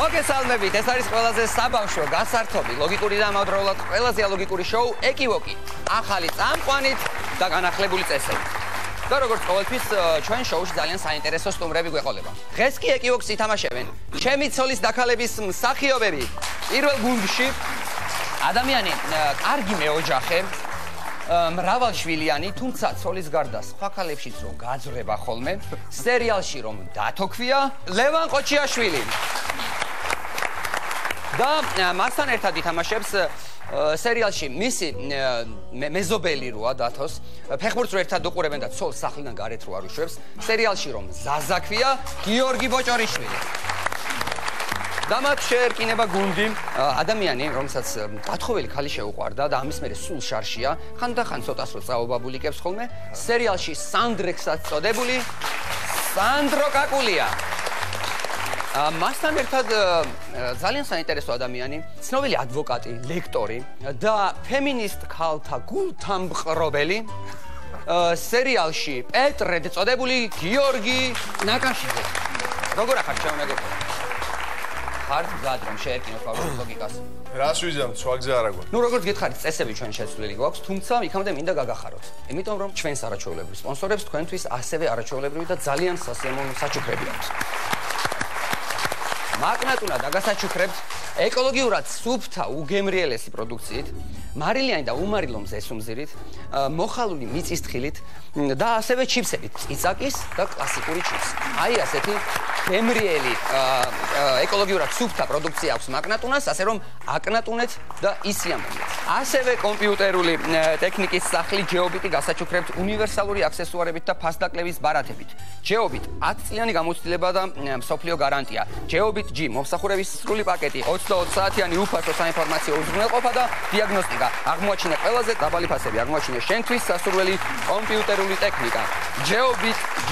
მოგესალმებით, ეს არის ყველაზე საბავშვო, გასართობი, ლოგიკური და ამავდროულად ყველაზე ალოგიკური შოუ ეკივოკი. ახალი წამყვანით და განახლებული წესებით. და როგორც ყოველთვის ჩვენ შოუში ძალიან საინტერესო სტუმრები გვეყოლება. დღეს კი ეკივოქს ითამაშებენ ჩემი ცოლის დაქალების მსახიობები. პირველ გუნდში ადამიანი კარგი მეოჯახე, მრავალშვილიანი, თუმცა ცოლის გარდა სხვა ქალებშიც რომ გაძრება ხოლმე, სერიალში რომ დათოქვია ლევან ყოჩიაშვილი. და მასთან ერთად ითამაშებს სერიალში მისი მეზობელი როა დათოს, ფეხბურთს რო ერთად უყურებენ და ცოლს სახლიდან გარეთ რო არ უშვებს, სერიალში რომ ზაზაქვია გიორგი ბოჭორიშვილი. და მათ შეერკინება გუნდი ადამიანი, რომელსაც გათხოვილი ქალი შეუყვარდა და ამის მერე სულ შარშია, ხანდახან ცოტას რო წაობაბულიკებს ხოლმე, სერიალში სანდრექსაც წოდებული სანდრო კაკულია. მასთან ერთად ძალიან საინტერესო ადამიანი, ცნობილი ადვოკატი, ლექტორი და ფემინისტ ქალთა გულთამყრობელი, სერიალში პეტრედ წოდებული გიორგი ნაკაშიძე. როგორ ახარ ჩემნაგებო? ხარ გად რომ შეერკინოთ ფავორიტ ლოგიკას. რას ვიზამ, სხვა გზა არ აქვს. ნუ როგორც გითხარით, წესები ჩვენ შეცვლილი გვაქვს, თუმცა იქამდე მინდა გაგახაროთ. იმიტომ რომ ჩვენს არაჩვეულებრივ სპონსორებს თქვენთვის ასევე არაჩვეულებრივი და ძალიან სასიამოვნო საჩუქრები აქვს. მაგნატუნა დაგასაჩუქრებთ ეკოლოგიურად სუფთა უგემრიელესი პროდუქციით, მარილიანი და უმარილო მზესუმზირით, მოხალული მიწის თხილით და ასევე ჩიფსებით, წიწაკის და კლასიკური ჩიფსი. აი ასეთი გემრიელი ეკოლოგიურად სუფთა პროდუქცია აქვს მაგნატუნას, ასე რომ აკნატუნეთ და ისიამოვნეთ. ასევე კომპიუტერული ტექნიკის სახლი ჯეობიტი გასაჩუქრებთ უნივერსალური აქსესუარებით და ფასდაკლების ბარათებით. ჯეობიტ 10 წლიანი გამოცდილება და მსოფლიო გარანტია. ჯეობიტ G მომსახურების სრული პაკეტი 20 საათიანი უფასო საინფორმაციო უზრუნველყოფა და დიაგნოსტიკა. აღმოაჩინე ყველაზე დაბალი ფასები, აღმოაჩინე შენთვის სასურველი კომპიუტერული ტექნიკა. ჯეობიტ G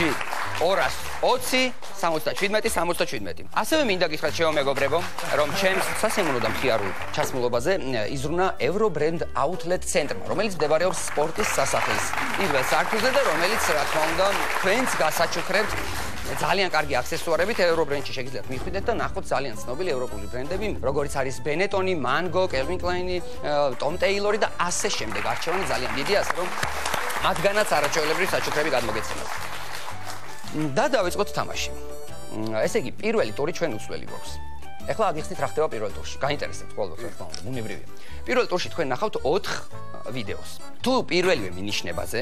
220-77-77. ასევე მინდა გითხრათ შემომეგობრებო, რომ ჩემს სასიამოვნო და მხიარულ ჩასმულობაზე იზრუნა ევრობრენდ აუთლეტ ცენტრმა, რომელიც მდებარეობს სპორტის სასახლის პირველ სართულზე და რომელიც, რა თქმა უნდა, თქვენს გასაჩუქრებთ ძალიან კარგი აქსესუარებით ევრობრენდში შეგიძლიათ მიხვიდეთ და ნახოთ ძალიან ცნობილი ევროპული ბრენდები, როგორიც არის ბენეტონი, მანგო, კელვინ კლაინი, ტომ ტეილორი და ასე შემდეგ. არჩევანი ძალიან დიდია, ასე რომ მათგანაც არაჩვეულებრივი საჩუქრები გადმოგეცემათ. და დავიწყოთ თამაში. ესე იგი, პირველი ტური ჩვენ უცვლელი გვაქვს. ეხლა აგიხსნით რა ხდება პირველ ტურში. გაინტერესებთ ყველას, რა თქმა უნდა, ბუნებრივია. პირველ ტურში თქვენ ნახავთ 4 ვიდეოს. თუ პირველივე მინიშნებაზე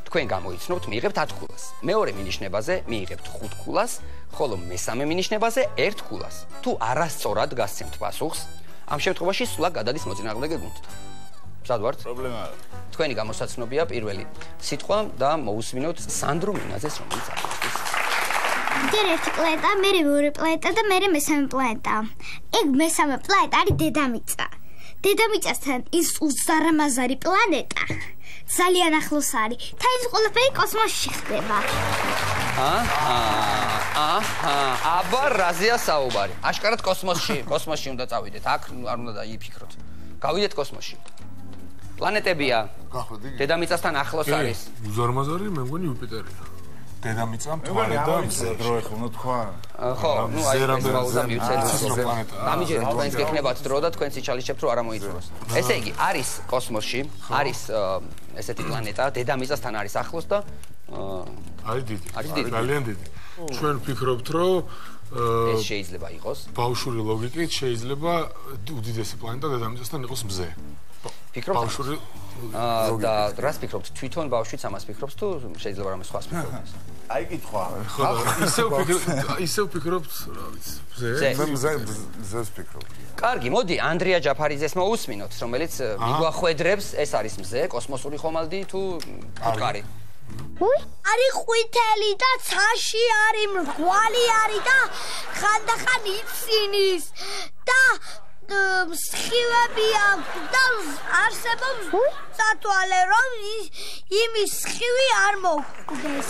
თქვენ გამოიცნობთ, მიიღებთ 10 ქულას. მეორე მინიშნებაზე მიიღებთ 5 ქულას, ხოლო მესამე მინიშნებაზე 1 ქულას. თუ არასწორად გასცემთ პასუხს, ამ შემთხვევაში სულად გადადის მოწინააღმდეგე გუნდთან. სად ვართ? პრობლემა არა. თქვენი გამოსაცნობია პირველი სიტყვა და მოусმინოთ სანდრო მინაძეს, რომელიც არის. ჯერ ერთი პლანეტა, მერე მეორე პლანეტა და მერე მესამე პლანეტა. ეგ მესამე პლანეტა არის დედამიწა. დედამიწასთან ის უზარმაზარი პლანეტა ძალიან ახლოს არის. თავის ყველაფერი კოსმოსში ხდება. აბა რაზეა საუბარი? აშკარად კოსმოსში უნდა წავიდეთ. აქ არ უნდა დაიფიქროთ. გავიდეთ კოსმოსში. პლანეტებია. დედამიწასთან ახლოს არის. უზარმაზარი მე მგონი იუპიტერია. დედამიწა მთვარე და მზე დრო ეხლა თქვა. ხო, ნუ აი ზერავდა მიუცელიო. ამიჯერით თქვენს გექნებათ დრო და თქვენ სიჩალიჩებთ რომ არ მოიწუროს. ესე იგი, არის კოსმოსში, არის ესეთი პლანეტა, დედამიწასთან არის ახლოს და არის დიდი. არის დიდი. ძალიან დიდი. ჩვენ ვფიქრობთ, რომ ეს შეიძლება იყოს. ბავშვური ლოგიკით შეიძლება უდიდესი პლანეტა დედამიწასთან იყოს მზე. ფიქრობთ? ბავშვური და რას ფიქრობთ? თვითონ ბავშვიც ამას ფიქრობს თუ შეიძლება რამე სხვას ფიქრობს? აი კითხვა. ისევ ფიქრობთ, რა ვიცი, მზეს ფიქრობ. კარგი, მოდი ანდრია ჯაფარიძეს მოусმინოთ, რომელიც მიგვახვედრებს, ეს არის მზე, კოსმოსური ხომალდი თუ ფუტკარი? არის ყვითელი და ცაში არის, მრგვალი არის და ხანდახან იცინის და სხივები აქვს და არსებობს სათვალე, რომ იმის სხივი არ მოხვდეს.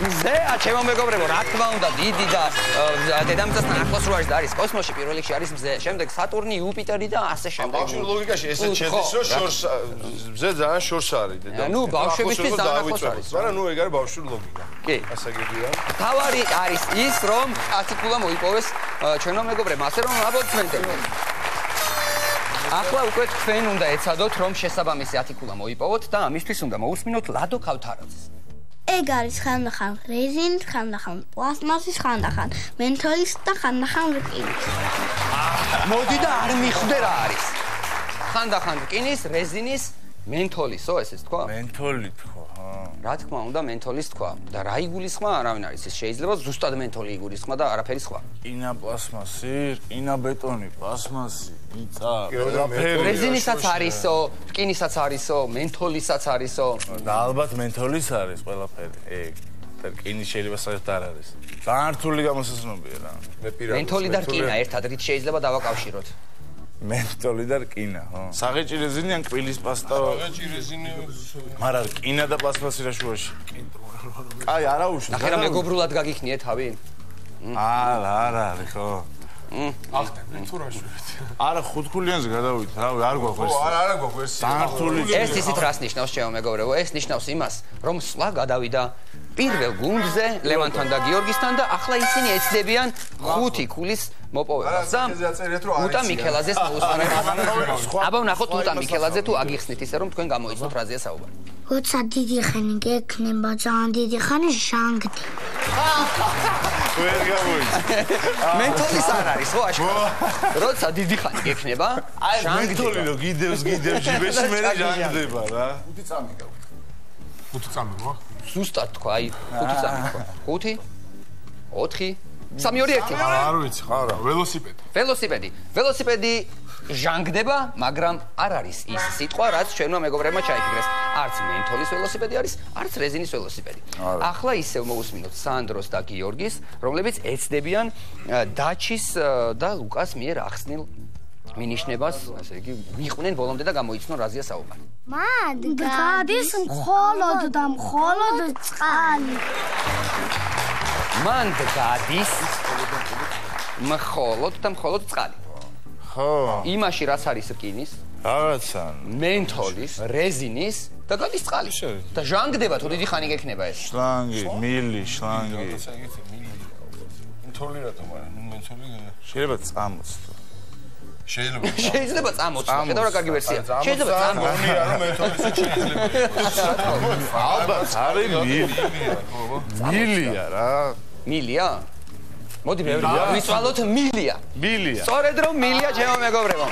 მზე, ჩემო მეგობრებო, რა თქმა უნდა, დიდი და დედამიწასთან ახლოს რო არის და არის კოსმოსში პირველ რიგში არის მზე, შემდეგ სატურნი, იუპიტერი და ასე შემდეგ. ბავშვი ლოგიკაში ესეც შედის, რომ შორს მზე ძალიან შორს არის დედამიწა. ნუ ბავშვებისთვის ძალიან ახლოს არის. მაგრამ ნუ ეგ არის ბავშვი ლოგიკა. კი. ასე გიგია. თავარი არის ის, რომ ათიკულა მოიპოვეს ჩვენო მეგობრებმა, ასე რომ აპლოდისმენტები. ახლა უკვე თქვენ უნდა ეცადოთ, რომ შესაბამისი ათიკულა მოიპოვოთ და ამისთვის უნდა მოусმინოთ ლადო ქავთარაძეს. ეგ არის ხანდახან რეზინის, ხანდახან პლასმასის, ხანდახან მენთოლის და ხანდახან რკინის. მოდი და არ მიხვდე რა არის. ხანდახან რკინის, რეზინის, მენთოლისო, ესეც თქვა? მენთოლი თქვა. რა თქმა უნდა, მენთოლის თქვა. და რა იგულისხმა, არავინ არის ის. შეიძლება ზუსტად მენთოლი იგულისხმა და არაფერი სხვა. ინა პლასმასი, ინა ბეტონი, პლასმასი, იწა. რეზინისაც არისო, რკინისაც არისო, მენთოლისაც არისო. და ალბათ მენთოლის არის ყველაფერი. ეგ და რკინი შეიძლება საერთოდ არ არის. ძალიან რთული გამოსაცნობია რა. მენთოლი და რკინა ერთად რით შეიძლება დავაკავშიროთ? მენთოლი და რკინა, ხო? საღეჭი რეზინი ან კბილის პასტა? საღეჭი რეზინი. მაგრამ რკინა და პლასმასი რა შუაში? აი, არა უშავს. ახლა მეგობრულად გაგიქნიე თავი? არა არის ხო? ახტები თუ რა შვიდ. არა, ხუთქულიანზე გადავიდეთ, რავი, არ გვაქვს. არა გვაქვს. ძალიან რთული. ეს ისიც რას ნიშნავს, ჩემო მეგობრებო? ეს ნიშნავს იმას, რომ სვლა გადავიდა პირველ გუნდზე ლევანთან და გიორგისთან და ახლა ისინი ეცდებიან 5 ქულის მოპოვებას. და უტა მიქელაძეს მოусმენთ. აბა ვნახოთ უტა მიქელაძე თუ აგიხსნით ისე რომ თქვენ გამოიცნოთ რაზეა საუბარი. როცა დიდი ხანი გექნება, ძალიან დიდი ხანი ჟანგდი. ვერ გამოიწ. მენთოლის არ არის ხო აშკარა? როცა დიდი ხანი გექნება, აი, მენთოლი რო გიდევს ჯიბეში მე ჟანგდება რა. 5 წამი გაქვს. 5 წამი გვა? ზუსტად თქვა, აი 5 წამი თქვა. 5 4 3 2 1 არ ვიცი ხო რა, ველოსიპედი. ველოსიპედი ჟანგდება, მაგრამ არ არის ის სიტყვა, რაც ჩვენმა მეგობრებმა ჩაიფიქრეს. არც მენთოლის ველოსიპედი არის, არც რეზინის ველოსიპედი. ახლა ისევ მოусმინოთ სანდროს და გიორგის, რომლებიც ეცდებიან დაჩის და ლუკას მიერ ახსნილ მინიშნებას, ასე იგი, მიყვნენ ბოლომდე და გამოიცნონ რაზეა საუბარი. მან გადის მხოლოდ და მხოლოდ წყალი. მან გადის მხოლოდ და მხოლოდ წყალი. ხო. იმაში რაც არის რკინის, რაღაცა. მენთოლის, რეზინის და გადის წყალი. და ჟანგდება თუ დიდი ხანი გექნება ეს. შლანგი, მილი, შლანგი. მენთოლი რატომ არა? ნუ მენთოლი შეიძლება წამოც. შეიძლება წამოც. შედავ რა კარგი ვერსია. შეიძლება წამოც. გონია რომ მენთოლის შეიძლება. ალბათ არის მილია რა. მილია? მოდი ბევრი ვისვალოთ მილია. მილია. სწორედ რომ მილია ჩემო მეგობრებო.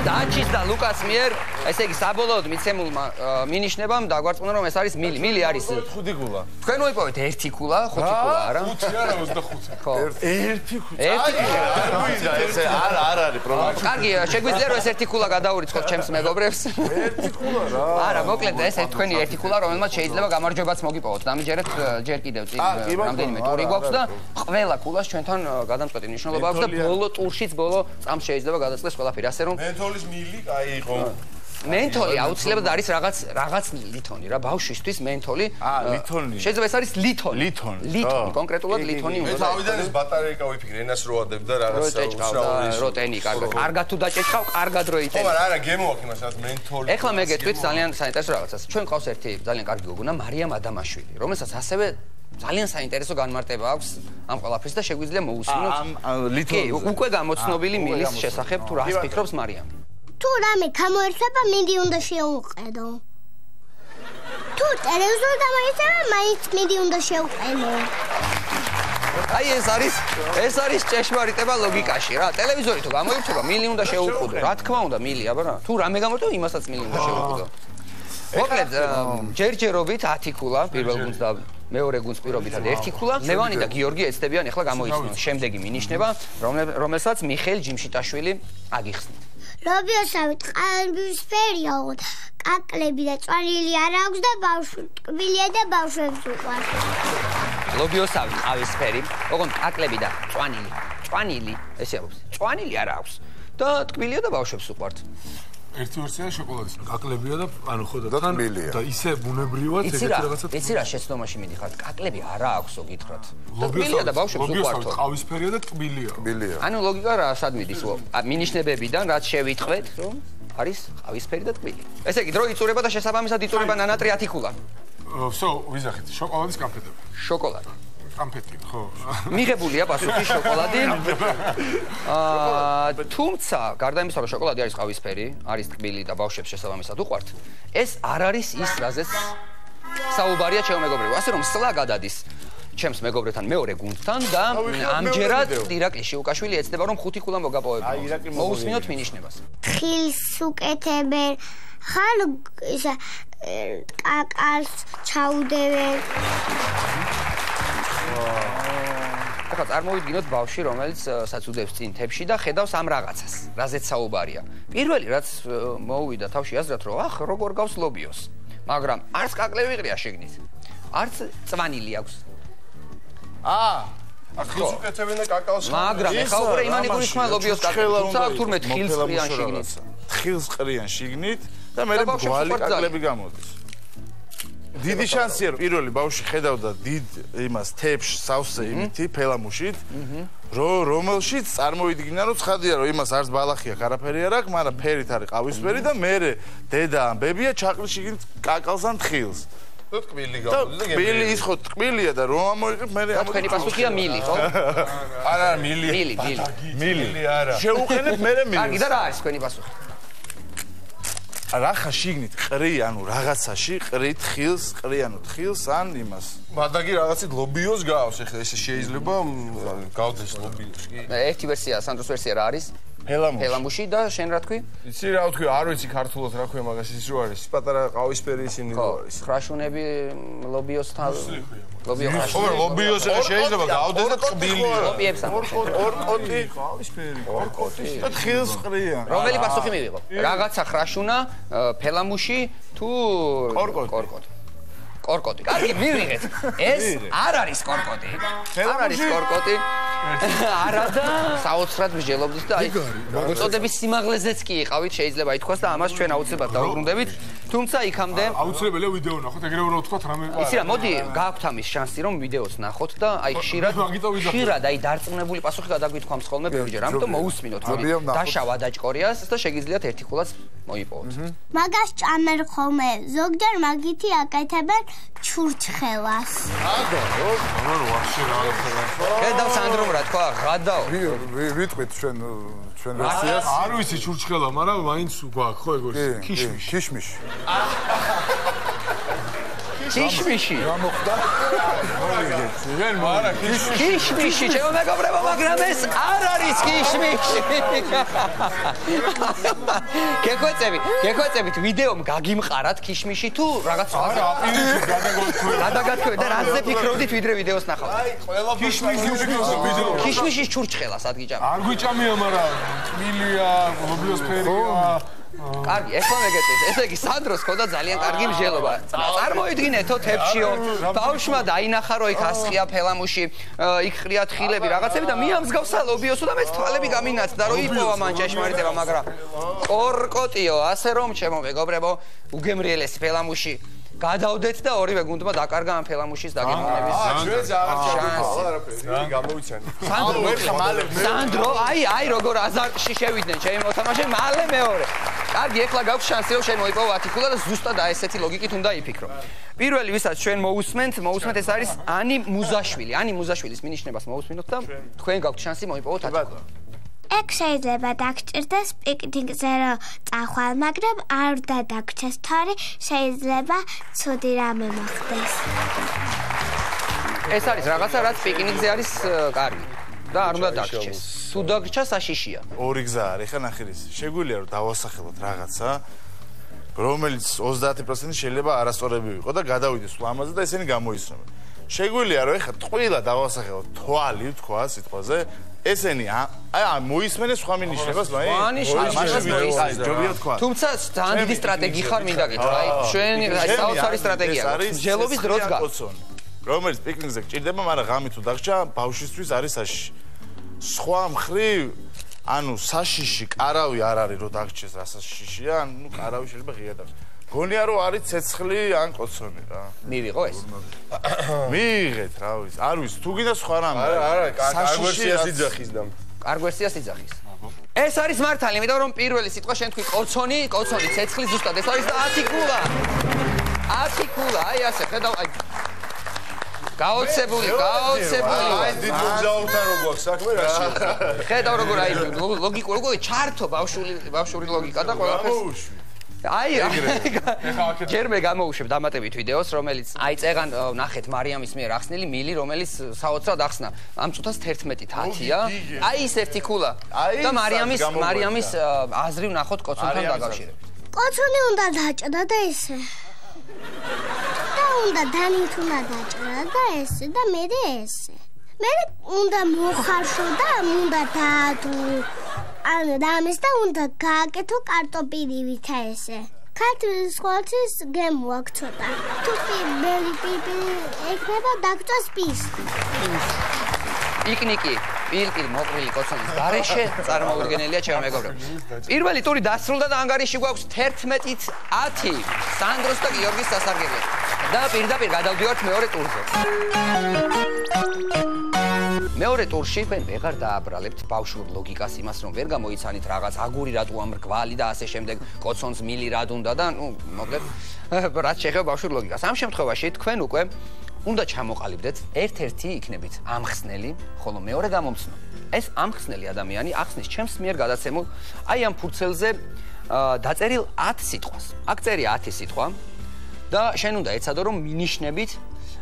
დაჩის და ლუკას მიერ, ესე იგი საბოლოოდ მიცემულმა მინიშნებამ დაგვარწმუნა რომ ეს არის მილი. მილი არის 5 ქულა. თქვენ მოიპოვეთ 1 ქულა, 5 ქულა არა? 5 არა 25. ხო. 1 ქულა. 1 ქულა. გვინდა ესე არ არის პრობლემა. კარგი, შეგვიძლია რომ ეს 1 ქულა გადაურიცხოთ ჩემს მეგობრებს. 1 ქულა რა. არა, მოკლედ ეს თქვენი 1 ქულა, რომელმაც შეიძლება გამარჯვებაც მოგიპოვოთ. დამიჯერეთ ჯერ კიდევ წინ რამდენიმე ტური გვაქვს და ყველა ქულას ჩვენთან გადამწყვეტი მნიშვნელობა აქვს და ბოლო ტურშიც ბოლო წამს შეიძლება გადაწყდეს ყველაფერი, ასე რომ მენთოლის მილი კაი იყო. მენთოლი აუცილებლად არის რაღაც ლითონი რა, ბავშვისთვის მენთოლი. ლითონი. შეიძლება ეს არის ლითონი. ლითონი, კონკრეტულად ლითონი უნდა. მე თავიდან ეს ბატარეიკა ვიფიქრე, ენას რო ადებ და რაღაც როტენი, კარგად თუ დაჭეჭყავ, კარგად რო იტენი. ხო, მაგრამ არა, გემო აქვს იმას, რაც მენთოლი. ეხლა მე გეტყვით ძალიან საინტერესო რაღაცას. ჩვენ ყავს ერთი ძალიან კარგი გოგონა, მარიამ ადამაშვილი, რომელსაც ასევე ძალიან საინტერესო განმარტება აქვს ამ ყველაფრის და შეგვიძლია მოусმინოთ. ლითონი. კი, უკვე გამოცნობილი მილის შესახებ თუ რას ფიქრობს მარიამ. თუ რამე გამოერჩება, მინდი უნდა შეუყედო. თუ ტელევიზორი გამოირჩება, მაინც მინდი უნდა შეუყენო. აი ეს არის ჭეშმარიტება ლოგიკაში რა. ტელევიზორი თუ გამოირჩება, მილი უნდა შეუყუდო. რა თქმა უნდა, მილი, აბა რა. თუ რამე გამოირჩება, იმასაც მილი უნდა შეუყუდო. მოკლედ, ჯერჯერობით 10 ქულა პირველ გუნდს და მეორე გუნდს პირობითად 1 ქულა. ლევანი და გიორგი ეცდებიან ახლა გამოიცნონ შემდეგი მინიშნება, რომელსაც მიხეილ ჯიმშიტაშვილი აგიხსნით. ლობიოსავი ყავისფერია, კაკლები და წვანილი არ აქვს და ბავშვი ტკბილია და ბავშვებს უყვარს. ლობიოსავი ყავისფერი, ოღონდ კაკლები და წვანილი, ესე აქვს. წვანილი არ აქვს და ტკბილია და ბავშვებს უყვართ. ერთი ვერსია შოკოლადის კაკლებია და ანუ ხო და თან და ისე ბუნებრივად ეგეთი რაღაცა. იცი რა შეცდომაში მიდიხარ? კაკლები არა აქვსო გითხრათ. ტკბილია და ბავშვებს უყვართო. ყავისფერია და ტკბილია. ანუ ლოგიკა რა სად მიდის? მინიშნებებიდან რაც შევიტყვეთ, რომ არის ყავისფერი და ტკბილი. ესე იგი, დრო იწურება და შესაბამისად იწურება ნანატრი ათიკულა. ვსო, ვიზახით, შოკოლადის კანფეტები. შოკოლადი. კანფეტი, ხო. მიღებულია პასუხი შოკოლადი. თუმცა, გარდა იმისა, რომ შოკოლადი არის ყავისფერი, არის ტკბილი და ბავშვებს შესაბამისად უყვართ, ეს არ არის ის, რაზეც საუბარია ჩემო მეგობრებო. ასე რომ სლა გადადის ჩემს მეგობრებთან მეორე გუნდთან და ამჯერად ირაკლი შიუკაშვილი ეცდება რომ 5 ქულა მოგაპოვებინოს. მოусმინოთ მინიშნებას. ხილს უკეთებენ, ხან კაკალს ჩაუდევენ. ახლა წარმოვიდგინოთ ბავშვი, რომელიც საცუდებს წინ თებში და ხედავს ამ რაღაცას, რაზეც საუბარია. პირველი რაც მოუვიდა თავში აზრად, რომ ახ როგორ გავს ლობიოს. მაგრამ არც კაკლები ვიყრია შეგნით. არც წვანილი აქვს. ხილს უკეთებენ და კაკალს მაგრამ ეხა უკვე იმანი გულისხმობა ლობიოს კაკალს. თუმცა თურმე ხილს ყრიან შიგნით. ხილს ყრიან შიგნით და მე გვალი კაკლები გამოდის. დიდი შანსია რომ პირველი ბავშვი ხედავდა დიდ იმას თებში სავსე იმითი ფელამუშით რომელშიც წარმოვიდგინა რომ ცხადია რომ იმას არც ბალახი აქვს არაფერი არ აქვს მაგრამ ფერით არის ყავისფერი და მე დედა ან ბებია ჩაყრის შიგნით კაკალს ან თხილს და ტკბილი გამოდის და ტკბილი ის ხო ტკბილია და რომ ამოიღებ მე თქვენი პასუხია მილი ხო? არა მილი არა შეუყენებ მე მილი კარგი და რა არის თქვენი პასუხი? რახა შიგნით ყრი ანუ რაღაცაში ყრით ხილს ყრი ანუ თხილს ან იმას მადაგი რაღაცით ლობიოს გავს ეხლა ესე შეიძლება გავდეს ლობიოს კი ერთი ვერსია სანდროს ვერსია რა არის ფელამუში და შენ რა თქვი იცი რა ვთქვი არ ვიცი ქართულად რა ქვია მაგას ის რო არის პატარა ყავისფერი ისინი რო არის ხრაშუნები ლობიოს ლობიოს შეიძლება გავდეს და ტკბილი ლობიებს ორკოტი ყავისფერი ორკოტი და თხილს ყრია რომელი პასუხი მივიღო რაღაცა ხრაშუნა ფელამუში თუ კორკოტი კორკოტი. კარგი, მივიღეთ. ეს არ არის კორკოტი. არ არის კორკოტი. არადა საოცრად მსჯელობდით და აი მოწოდების სიმაღლეზეც კი იყავით, შეიძლება ითქვას და ამას ჩვენ აუცილებლად დაუბრუნდებით. თუმცა იქამდე აუცილებელია ვიდეო ნახოთ, ეგრევე უნდა ვთქვათ რამე. იცი რა, მოდი გააქვთ ამის შანსი რომ ვიდეოს ნახოთ და აი ხშირად აი დარწმუნებული პასუხი გადაგვითქვამს ხოლმე ბევრჯერ. ამიტომ მოусმინოთ, მოდი დაშავა დაჭკორიას და შეგიძლიათ ერთი ხულაც მოიპოვოთ. მაგას ჭამენ ხოლმე, ზოგჯერ მაგითი აკეთებენ ჩურჩხელას. გადავ სანდრომ რა თქვა, ღადაო. ვიტყვით ჩვენ ვერსიას. არ ვიცი ჩურჩხელა, მაგრამ მაინც გვაქვს ხო ეგ ქიშმიში. ქიშმიში. ქიშმიში. რა მოხდა? ვენ მარა ქიშმიში, ჩემო მეგობრებო, მაგრამ ეს არ არის ქიშმიში. გეკვეწებით ვიდეომ გაგიმყარათ ქიშმიში თუ რაღაც არა, აპირებში გადაგათქვე და რაზე ფიქრობდით ვიდრე ვიდეოს ნახავთ? ქიშმიში ვიდეო. ქიშმიშის ჩურჩხელას ადგიჭამე. არ გვიჭამია, მაგრამ ტკბილია, ლობიოსფერია. კარგი, ეხლა მეგეწეს. ესე იგი, სანდროს ხოდა ძალიან კარგი მსჯელობა. წარმოიდგინეთო თებშიო, ბავშვმა დაინახა რომ იქ ასხია ფელამუში, იქ ყრია თხილები, რაღაცები და მიამსგავსა ლობიოსო და მეც თვალები გამინაცდა რომ იპოვა მან ჭეშმარიტება, მაგრამ კორკოტიო, ასე რომ ჩემო მეგობრებო, უგემრიელესი ფელამუში გადავდეთ და ორივე გუნდმა დაკარგა ამ ფელამუშის დაგემოვნების. ჩვენ არაფერი გამოვიცანი. სანდრო, აი როგორ აზარტში შევიდნენ ჩემი მოთამაშე, მალე მეორე. კარგი, ეხლა გაქვს შანსი რომ შენ მოიპოვო 10 ქულა და ზუსტად ესეთი ლოგიკით უნდა იფიქრო. პირველი ვისაც ჩვენ მოусმენთ ეს არის ანი მუზაშვილი. ანი მუზაშვილის მინიშნებას მოусმინოთ და თქვენ გაქვთ შანსი მოიპოვოთ 10 ქულა. ეგ შეიძლება დაგჭირდეს პიკნიკზე რომ წახვალ, მაგრამ არ დაგჭეს თორე შეიძლება ცუდი რამე მოხდეს. ეს არის რაღაცა რაც პიკნიკზე არის კარგი და არ უნდა დაგჭეს. თუ დაგჭა საშიშია. ორი გზა არის, ხა ნახირის. შეგვიძლია რომ დავასახელოთ რაღაცა, რომელიც 30% შეიძლება არასწორები ვიყო და გადავიდეს ლამაზე და ესენი გამოისრომენ. შეგვიძლია რომ ეხა ტყუილა დავასახელოთ თვალი, თქვა სიტყვაზე. ესენი მოისმენეს სხვა მინიშნებას, თუმცა ძალიან დიდი სტრატეგი ხარ მინდა გითხრა, აი ჩვენ საოცარი სტრატეგია აქვს, მსჯელობის დროს გაქვს. რომელიც პიკნიკზე გჭირდება, მაგრამ ღამით თუ დაგჭა, ბავშვისთვის არის საშიში. სხვა მხრივ ანუ საშიში კარავი არ არის რომ დაგჭეს რა საშიშია, ანუ კარავი შეიძლება ღია დაგჭეს. გონია რომ არის ცეცხლი ან კოცონი რა. მივიღო ეს? მიიღეთ რა ვიცი. არ ვიცი, თუ გინდა სხვა რამე. არა, კარგვერსიას იძახის და. კარგვერსიას იძახის. ეს არის მართალი, იმიტომ რომ პირველი სიტყვა შენ თქვი კოცონი, ცეცხლი ზუსტად ეს არის და 10 ქულა. 10 ქულა, აი ასე, ხედავ, აი გაოცებული. აი დიდ მოგზაურთან რო გვაქვს საქმე რაში. ხედავ როგორ აი ლოგიკურ როგორ ჩართო ბავშვური ლოგიკა და ყველაფერს. აი ჯერმე გამოუშვებ დამატებით ვიდეოს, რომელიც აი წეგან ნახეთ მარიამის მიერ ახსნილი მილი, რომელიც საოცრად ახსნა. ამ წუთას 11:10-ია. აი ის ერთი ქულა. და მარიამის აზრი ვნახოთ კოცონთან დაკავშირებით. კოცონი უნდა დაჭრა და ესე. და უნდა დანით უნდა დაჭრა და ესე და მე ესე. მე უნდა მოხარშო და უნდა დაადო. ან რამეს და უნდა გააკეთო კარტოფილივით ესე. ქართლის სკოლაში გემო აქვს ცოტა. თუ პიპი ეკნება დაგწოს პის. პიკნიკი, პილკილ მოყრილი კოცონის გარეშე წარმოუდგენელია ჩემო მეგობრებო. პირველი ტური დასრულდა და ანგარიში გვაქვს 11:10. სანდროს და გიორგის სასარგებლო. და პირდაპირ გადავდივართ მეორე ტურზე. მეორე ტურში თქვენ ვეღარ დააბრალებთ ბავშვურ ლოგიკას იმას რომ ვერ გამოიცანით რაღაც აგური რატო ამრგვალი და ასე შემდეგ კოცონს მილი რად უნდა და ნუ მოკლედ რაც შეეხება ბავშვურ ლოგიკას. ამ შემთხვევაში თქვენ უკვე უნდა ჩამოყალიბდეთ ერთ-ერთი იქნებით ამხსნელი, ხოლო მეორე გამომცნო. ეს ამხსნელი ადამიანი ახსნის ჩემს მიერ გადაცემულ აი ამ ფურცელზე დაწერილ 10 სიტყვას. აქ წერია 10 სიტყვა და შენ უნდა ეცადო რომ მინიშნებით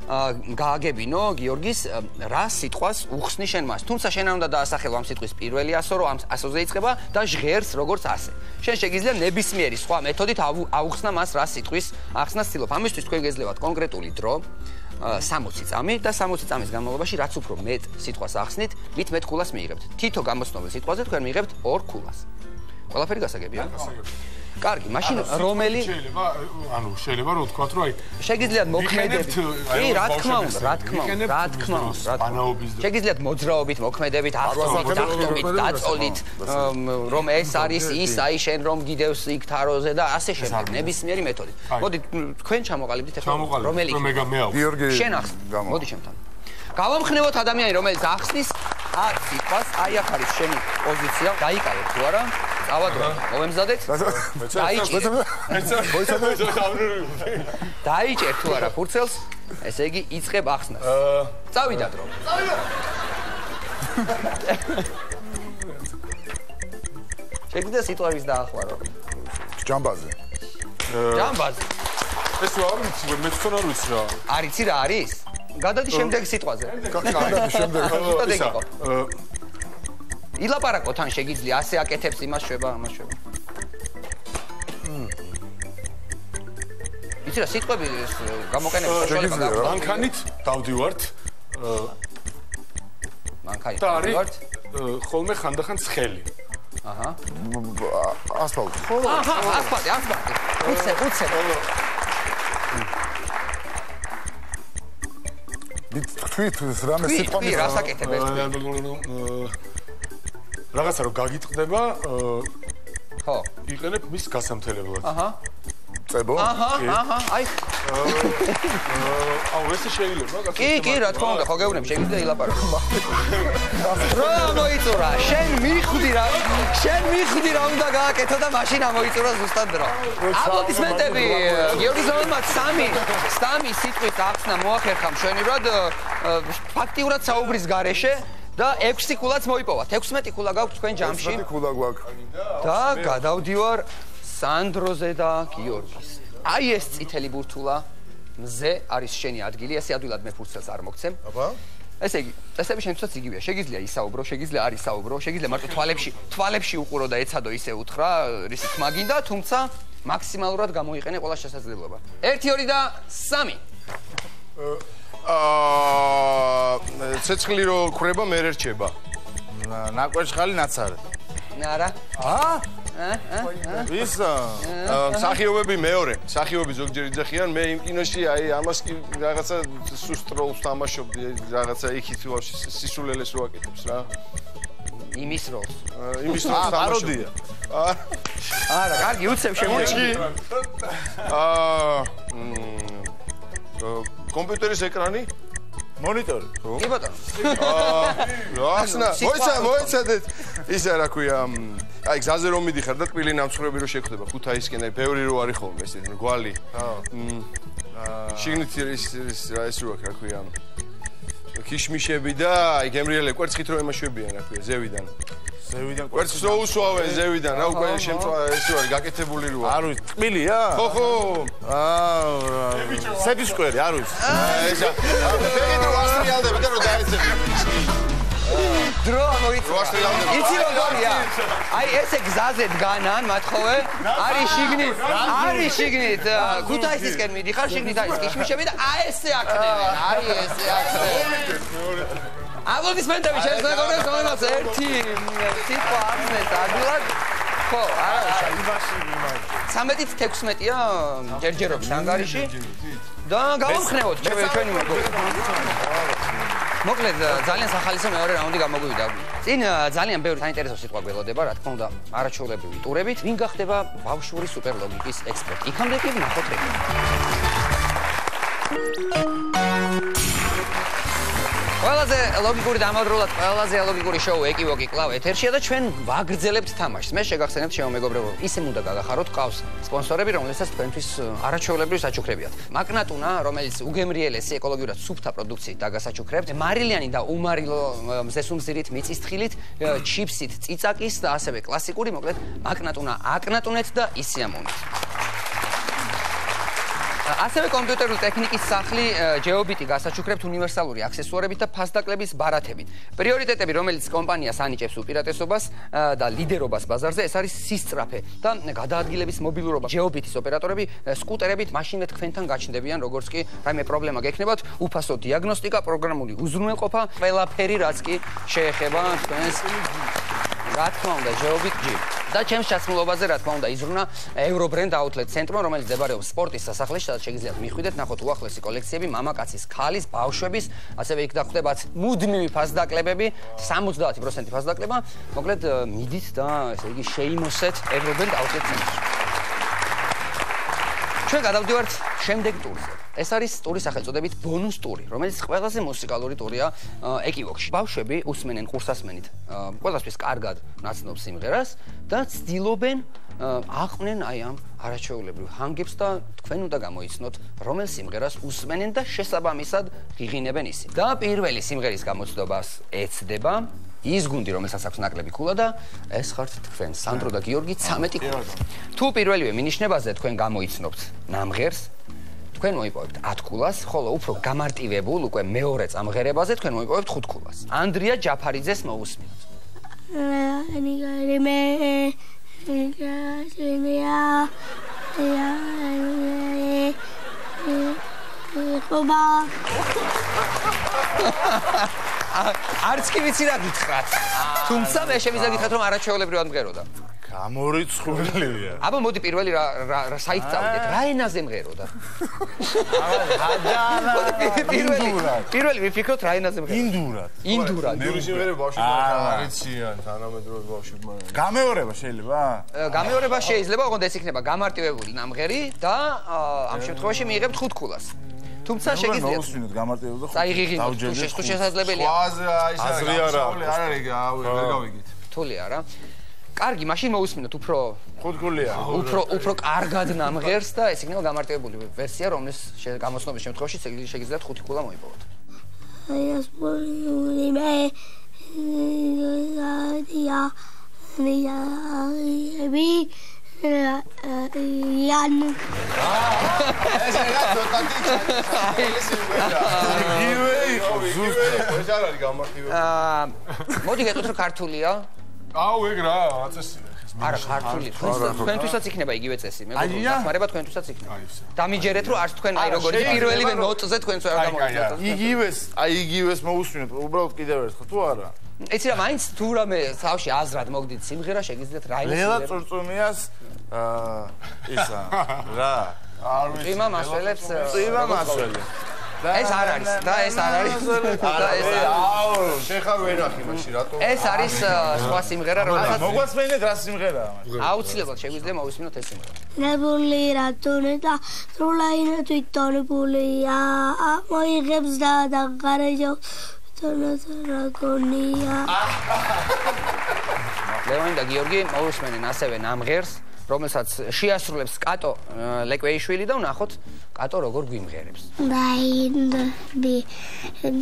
გააგებინო გიორგის რა სიტყვას უხსნი შენ მას. თუმცა შენ არ უნდა დაასახელო ამ სიტყვის პირველი ასო, რომ ამ ასოზე იწყება და ჟღერს როგორც ასე. შენ შეგიძლია ნებისმიერი სხვა მეთოდით აუხსნა მას რა სიტყვის ახსნას ცდილობ. ამისთვის თქვენ გეძლებათ კონკრეტული დრო 60 წამი და 60 წამის განმავლობაში რაც უფრო მეტ სიტყვას ახსნით, მით მეტ ქულას მიიღებთ. თითო გამოცნობილ სიტყვაზე თქვენ მიიღებთ 2 ქულას. ყველაფერი გასაგებია? კარგი, მაშინ რომელი შეიძლება რომ ვთქვათ რომ აი შეგიძლიათ მოქმედებით. კი, რა თქმა უნდა. შეგიძლიათ მოძრაობით, მოქმედებით, ავტომატობით, დაწოლით, რომ ეს არის ის, აი შენ რომ გიდევს იქ თაროზე და ასე შემდეგ, ნებისმიერი მეთოდით. მოდი თქვენ ჩამოყალიბდით ახლა რომელი გიორგი შენ ახსნ. მოდი ჩემთან. გავამხნევოთ ადამიანი, რომელიც ახსნის 10 სიტყვას, აი აქ არის შენი პოზიცია, დაიკავეთ თუ არა? ავადრო, მომემზადეთ? დაიჭერ თუ არა ფურცელს? ესე იგი, იწყებ ახსნას. წავიდა დრო. შეგიძლია სიტყვების დაახლოვა. ჯამბაზე. ეს რა არის? მე თვითონ არ ვიცი რა. არიცი რა არის? გადადი შემდეგ სიტყვაზე. გადადი შემდეგ. ილაპარაკო თან შეგიძლია ასე აკეთებს იმას შვება. იცი რა სიტყვები გამოყენების საშუალება გაქვს. მანქანით დავდივართ. მანქანით დავდივართ. ხოლმე ხანდახან ცხელი. აჰა. ასფალტი. აჰა, ასფალტი. უცებ. თვით რამე სიტყვა მის რას აკეთებ ეს? რაღაცა რომ გაგიტყდება, ხო, იყენებ მის გასამთელებლად. აჰა. წებო? აჰა, აი. აუ, ესე შეიძლება? კი, რა თქმა უნდა, ხო გეუბნები, შეგიძლია ილაპარაკო. რა მოიწურა? შენ მიხვდი რა უნდა გააკეთო და მაშინ ამოიწურა ზუსტად რა. აპლოდისმენტები. გიორგი ზოლმაც 3 სიტყვის ახსნა მოახერხა მშვენივრად ფაქტიურად საუბრის გარეშე. და 6 ქულაც მოიპოვათ. 16 ქულა გაქვს თქვენ ჯამში. 16 ქულა გვაქვს. და გადავდივარ სანდროზე და გიორგის. აი ეს წითელი ბურთულა მზე არის შენი ადგილი, ესე ადვილად მე ფურცელს არ მოგცემ. აბა. ესე იგი, წესები შენთვისაც იგივეა. შეგიძლია ისაუბრო, შეგიძლია არ ისაუბრო, შეგიძლია მარტო თვალებში უყურო და ეცადო ისე უთხრა, რისი თმა გინდა, თუმცა მაქსიმალურად გამოიყენე ყველა შესაძლებლობა. 1 2 და 3. ცეცხლი რო ხრება მე რჩება. ნაკვეჭხალი ნაცარი. არა. ის მსახიობები მეორე, მსახიობები ზოგჯერ იძახიან, მე იმ კინოში აი ამას კი რაღაცა სუსტროლს თამაშობდი, რაღაცა იქით სისულელეს რო აკეთებს რა. იმის როლს. იმის როლს პაროდია. არა, კარგი, უცებ შემოჭი. კომპიუტერის ეკრანი? მონიტორი. კი ბატონო. ახსნა, მოიცადეთ. ისა რა ქვია, აი გზაზე რომ მიდიხარ და ტკბილი ნამცხრები რო შეგხვდება ქუთაისკენ, აი ბევრი რო არის ხოლმე ესე გვალი. შიგნით ის რო აქვს რა ქვია. ქიშმიშები და აი გემრიელე კვერცხით რო ემაშვებიან რა ქვია ზევიდან. ზევიდან კვერცხს რო უსვავენ ზევიდან რა უკვე შემწვა ეს რო არის გაკეთებული როა. არ ვიცი, ტკბილია? ხო. სეფისკვერი, არ ვიცი. ესა. ბეგეთ რო ასტრიალდები და რო დაეცები. დრო მოიწვა. იცი როგორია? აი ესე გზაზე დგანან მათხოვე, არის შიგნით ქუთაისისკენ მიდიხარ, შიგნით არის ქიშმიშები და აი ესე აქნევენ, არის ესე აქნევენ. აპლოდისმენტები ჩემს მეგობრებს, რომელსაც ერთი სიტყვა ახსნეს ადვილად. ხო, არა, 13-16-ია ჯერჯერობს ანგარიში და გავამხნევოთ ჩვენი მეგობრები. მოკლედ ძალიან სახალისო მეორე რაუნდი გამოგვივიდა. წინ ძალიან ბევრი საინტერესო სიტყვა გველოდება, რა თქმა უნდა, არაჩვეულებრივი ტურებით. ვინ გახდება ბავშვური სუპერლოგიკის ექსპერტი? იქამდე კი ვნახოთ რეკლამა. ყველაზე ლოგიკური დამავრულად ყველაზე ლოგიკური შოუ ეკივოკი კლავ ეთერშია და ჩვენ ვაგრძელებთ თამაშს. მე შეგახსენებთ ჩემო მეგობრებო, ისე უნდა გაგახაროთ, ყავს სპონსორები, რომლებსაც თქვენთვის არაჩვეულებრივი საჩუქრებიათ. მაკნატუნა, რომელიც უგემრიელესი ეკოლოგიურად სუფთა პროდუქციით დაგასაჩუქრებთ, მარილიანი და უმარილო მზესუმზირით, მიწისთხილით, ჩიფსით, წიწაკის და ასევე კლასიკური, მოკლედ მაკნატუნა აკნატუნეთ და ისიამოვნეთ. ასევე კომპიუტერული ტექნიკის სახლი ჯეობიტი გასაჩუქრებთ უნივერსალური აქსესუარებით და ფასდაკლების ბარათებით. პრიორიტეტები, რომელიც კომპანიას ანიჭებს უპირატესობას და ლიდერობას ბაზარზე, ეს არის სისწრაფე და გადაადგილების მობილურობა. ჯეობიტის ოპერატორები სკუტერებით მაშინვე თქვენთან გაჩნდებიან, როგორც კი რაიმე პრობლემა გექნებათ, უფასო დიაგნოსტიკა, პროგრამული უზრუნველყოფა, ყველაფერი რაც კი შეეხება თქვენს რა თქმა უნდა ჯეობიტ ჯი. და ჩემს ჩაცმულობაზე რა თქმა უნდა იზრუნა ევრობრენდ აუთლეტ ცენტრმა, რომელიც მდებარეობს სპორტის სასახლეში, სადაც შეგიძლიათ მიხვიდეთ, ნახოთ უახლესი კოლექციები, მამაკაცის, ქალის, ბავშვების, ასევე იქ დახვდებათ მუდმივი ფასდაკლებები, 70% ფასდაკლება. მოკლედ მიდით და ესე იგი შეიმოსეთ ევრობრენდ აუთლეტ ცენტრში. ჩვენ გადავდივართ შემდეგ ტურზე. ეს არის ტურის სახელწოდებით ბონუს ტური, რომელიც ყველაზე მუსიკალური ტურია ეკივოკში. ბავშვები უსმენენ ყურსასმენით ყველასთვის კარგად ნაცნობ სიმღერას და ცდილობენ აყვნენ აი ამ არაჩვეულებრივ ჰანგებს და თქვენ უნდა გამოიცნოთ, რომელ სიმღერას უსმენენ და შესაბამისად ღიღინებენ ისინი. და პირველი სიმღერის გამოცდობას ეცდება ის გუნდი, რომელსაც აქვს ნაკლები ქულა და ეს ხართ თქვენ, სანდრო და გიორგი 13 ქულა. თუ პირველივე მინიშნებაზე თქვენ გამოიცნობთ ნამღერს, თქვენ მოიპოვებთ 10 ქულას, ხოლო უფრო გამარტივებულ, უკვე მეორე წამღერებაზე თქვენ მოიპოვებთ 5 ქულას. ანდრია ჯაფარიძეს მოусმინოთ. არც კი ვიცი რა გითხრათ. თუმცა მე შემიძლია გითხრათ, რომ არაჩვეულებრივად მღეროდა. გამორიცხულია. აბა მოდი პირველი რა საით წავიდეთ? რა ენაზე მღეროდა? პირველი ვიფიქროთ რა ენაზე მღეროდა? ინდურად. მე სიმღერები ბავშვებმა არიციან, თანამედროვე ბავშვებმა. გამეორება შეიძლება? გამეორება შეიძლება, ოღონდ ეს იქნება გამარტივებული ნამღერი და ამ შემთხვევაში მიიღებთ 5 ქულას. თუმცა შეგიძლიათ მოусმინოთ გამარტივებულ და დაიღიღოთ თუ შესაძლებელია. აზრი არა არის, ვერ გავიგით. თული არა. კარგი, მაშინ მოусმინოთ უფრო ხუთქულია. უფრო კარგად ნამღერს და ეს იქნება გამარტივებული ვერსია, რომლის გამოცნობის შემთხვევაში შეგიძლიათ 5 ქულა მოიპოვოთ. მოდი გეტყვით რომ ქართულია. აუ ეგ რა, აწესია. არა, ქართული. თქვენთვისაც იქნება იგივე წესი. მე გახმარება თქვენთვისაც იქნება. დამიჯერეთ რომ არც თქვენ აი როგორი პირველივე ნოტზე თქვენც არ გამოიწევთ. იგივეს მოусმინოთ, უბრალოდ კიდევ ერთხელ თუ არა? იცი რა, მაინც თუ რამე თავში აზრად მოგდით სიმღერა, შეგიძლიათ რაიმე ლელა წურწუმიას ისა რა? წვიმა მასველებს წვიმა მასველი. ეს არ არის და ეს არ არის და ეს შეხარ ვენახი მაშინ რატო ეს არის სხვა სიმღერა რომელსაც მოგვასმენეთ რა სიმღერაა აუცილებლად შეგვიძლია მოვისმინოთ ეს სიმღერა ნებული რატონე და სრულაინა თვითონებულია მოიღებს და გარეჯო თონათრაგონია ლევანი და გიორგი მოვისმენენ ასევე ნამღერს რომელსაც შეასრულებს კატო ლეკვეიშვილი და ვნახოთ კატო როგორ გვიმღერებს Blind be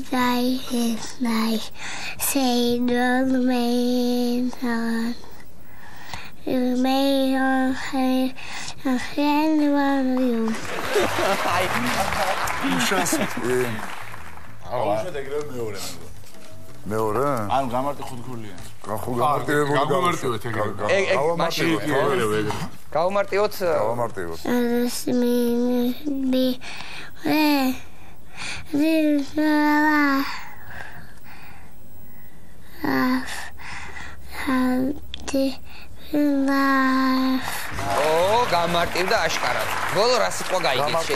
die is nice say don't man you may anyone you აი უშასო აუშოთ ეგრევე მეორე ან გამარტი ხუთქულია გამარტივეთ ეგრევე მაშინ გავმარტივოთ be გამარტივდა აშკარად. ბოლო რა სიტყვა გაიგეთ შე?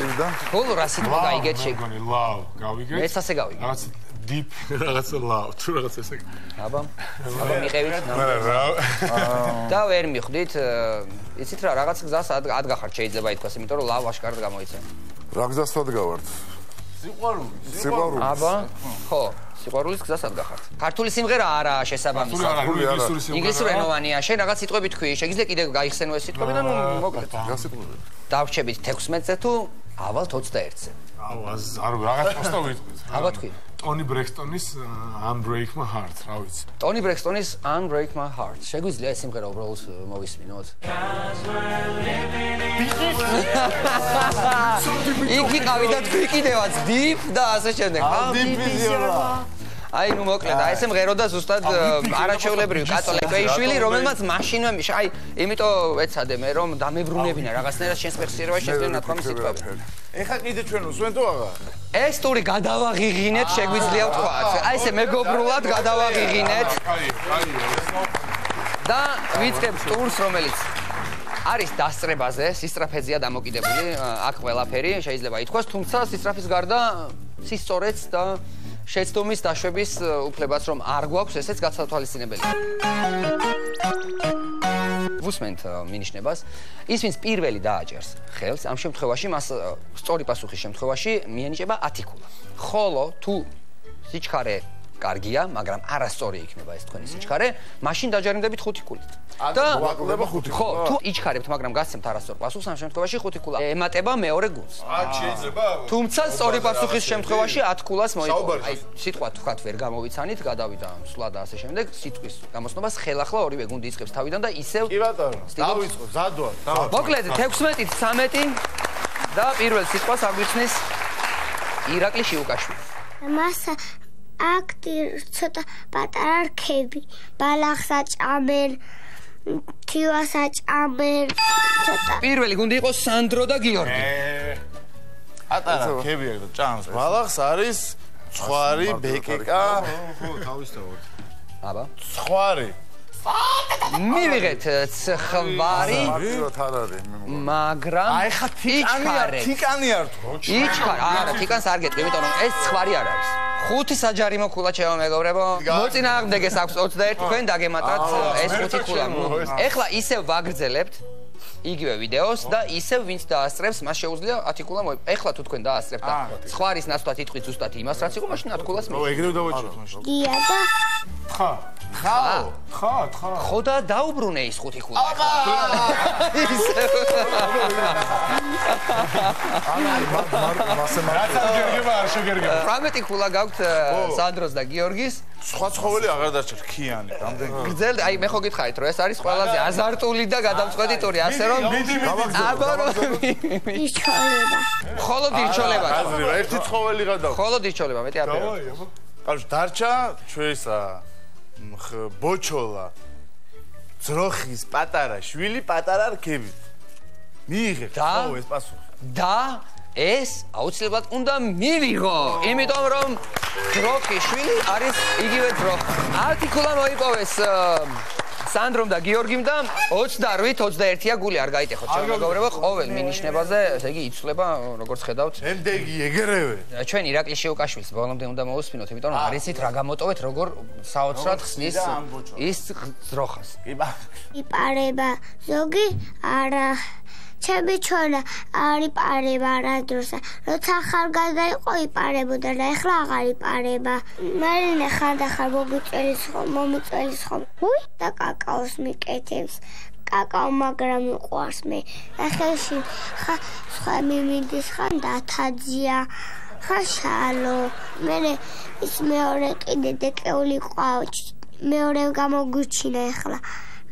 ბოლო რა სიტყვა გაიგეთ შე? ლავ გავიგეთ? მეც ასე გავიგე. რაღაც deep რაღაცა ლავ, თუ რაღაც ესე. აბა მიყევით და ვერ მიხვდით. იცით რა, რაღაც გზას ადგახართ შეიძლება ითქვას, იმიტომ რომ ლავ აშკარად გამოიცემა. რა გზას ადგავართ? სიყვარული. აბა, ხო. სიყვარულის გზას ადგახართ. ქართული სიმღერა არაა შესაბამისი. ინგლისური ენოვანია. შენ რაღაც სიტყვები თქვი, შეგიძლია კიდე გაიხსენო ეს სიტყვები და ნუ მოკლედ. რა სიტყვები? დავრჩებით 16-ზე თუ ავალ 21-ზე. არ რაღაც პოსტა ვიტყვით. აბა თქვი. ტონი ბრექსტონის Unbreak My Heart, რა ვიცი. ტონი ბრექსტონის Unbreak My Heart. შეგვიძლია ეს სიმღერა უბრალოდ მოვისმინოთ? იგი ყავი და თქვი კიდევაც Deep და ასე შემდეგ. აი ნუ მოკლედ, აი ესე მღეროდა ზუსტად არაჩვეულებრივი კატო ლეკვეიშვილი, რომელმაც მაშინვე აი იმიტომ ეცადე მე რომ დამებრუნებინა რაღაცნაირად შენს მეხსიერებაში შეძლო ნათქვამი სიტყვები. ეხა კიდე ჩვენ უსვენთო აღა? ეს ტური გადავაღიღინეთ, შეგვიძლია ვთქვათ. აი ესე მეგობრულად გადავაღიღინეთ. და ვიწყებთ ტურს, რომელიც არის დასწრებაზე, სისტრაფეზეა დამოკიდებული, აქ ყველაფერი შეიძლება ითქვას, თუმცა სისტრაფის გარდა სისწორეც და შეცდომის დაშვების უფლებაც რომ არ გვაქვს, ესეც გასათვალისწინებელია. ვუსმენთ მინიშნებას, ის ვინც პირველი დააჭერს ხელს, ამ შემთხვევაში მას სწორი პასუხის შემთხვევაში მიენიჭება 10 ქულა. ხოლო თუ სიჩქარე კარგია, მაგრამ არასწორი იქნება ეს თქვენი სიჩქარე, მაშინ დაჯერიმდებით 5 ქულით. და ვაკლება 5 ქულა. ხო, თუ იჩქარებთ, მაგრამ გასცემთ არასწორ პასუხს, ამ შემთხვევაში 5 ქულა ემატება მეორე გულს. აქ შეიძლება? თუმცა სწორი პასუხის შემთხვევაში 10 ქულას მოიპოვოთ. აი, სიტყვა თქვათ ვერ გამოვიცანით, გადავიდა სვლა და ასე შემდეგ, სიტყვის გამოსნობას ხელახლა ორივე გუნდი იწყებს თავიდან და ისევ კი ბატონო, დავიწყო, ზადვარ. მოკლედ 16-ით 13 და პირველ სიტყვას აგვიხსნის ირაკლი შიუკაშვილი. მას აქტი ცოტა პატარა რქები, ბალახს აჭამენ, თივას აჭამენ, ცოტა. პირველი გუნდი იყო სანდრო და გიორგი. პატარა რქები აქვს და ჭამს. ბალახს არის ცხვარი, ბეკეკა. ხო, თავისთავად. აბა. ცხვარი. მივიღეთ ცხვარი, მაგრამ აი ხა თიკანი არ თქო. იჩქარ, არა, თიკანს არ გეტყვი, იმიტომ რომ ეს ცხვარი არ არის. 5 საჯარიმო ქულა ჩემო მეგობრებო. მოწინააღმდეგეს აქვს 21, თქვენ დაგემატათ ეს 5 ქულა. ეხლა ისევ ვაგრძელებთ იგივე ვიდეოს და ისევ ვინც დაასწრებს, მას შეუძლია 10 ქულა მოიპოვოს. ეხლა თუ თქვენ დაასწრებთ და ცხვარის ნაცვლად იტყვით ზუსტად იმას, რაც იყო, მაშინ 10 ქულას ო, ეგრევე დავაჭროთ მაშინ. დია და თხა. ხო და დაუბრუნე ის 5 ქულა. არ შეგერგება. 18 ქულა გაქვთ სანდროს და გიორგის. სხვა ცხოველი აღარ დარჩა რქიანი, რამდენი. გრძელი, აი მე ხო გითხარით რომ ეს არის ყველაზე აზარტული და გადამწყვეტი ტური, ასე რომ აბა რომ იჩოლება. ხოლო დირჩოლება. აზრი, ერთი ცხოველი გადავა. ხოლო დირჩოლება, მეტი არ დავაი, აბა. ანუ დარჩა ჩვენსა ბოჩოლა ძროხის პატარა შვილი პატარა რქებით. მიიღეთ ხო ეს პასუხი. და ეს აუცილებლად უნდა მივიღო, იმიტომ რომ ძროხის შვილი არის იგივე ძროხი. 10 ქულა მოიპოვეს სანდრომ და გიორგიმ და 28-ით 21-ია გული არ გაიტეხოთ ჩემო მეგობრებო ყოველ მინიშნებაზე ესე იგი იცვლება როგორც ხედავთ ემდეგი ეგერევე ჩვენ ირაკლი შეუკაშვილს ბოლომდე უნდა მოусმინოთ იმიტომ რომ არიცით რა გამოტოვეთ როგორ საოცრად ხსნის ის ძროხას იპარება ზოგი არა ჩემი ჩონა არ იპარება რადროსა როცა ახალგაზრდა იყო იპარებოდა და ეხლა აღარ იპარება მარინე ხანდახარ მომიწელის ხომ უი და კაკაოს მიკეთებს კაკაო მაგრამ მიყვარს მე და ხელში სხვა მიმინდის ხან დათაძია ხაშალო მე ის მეორე კიდე დეკეული ყავს მეორე გამოგვიჩინა ეხლა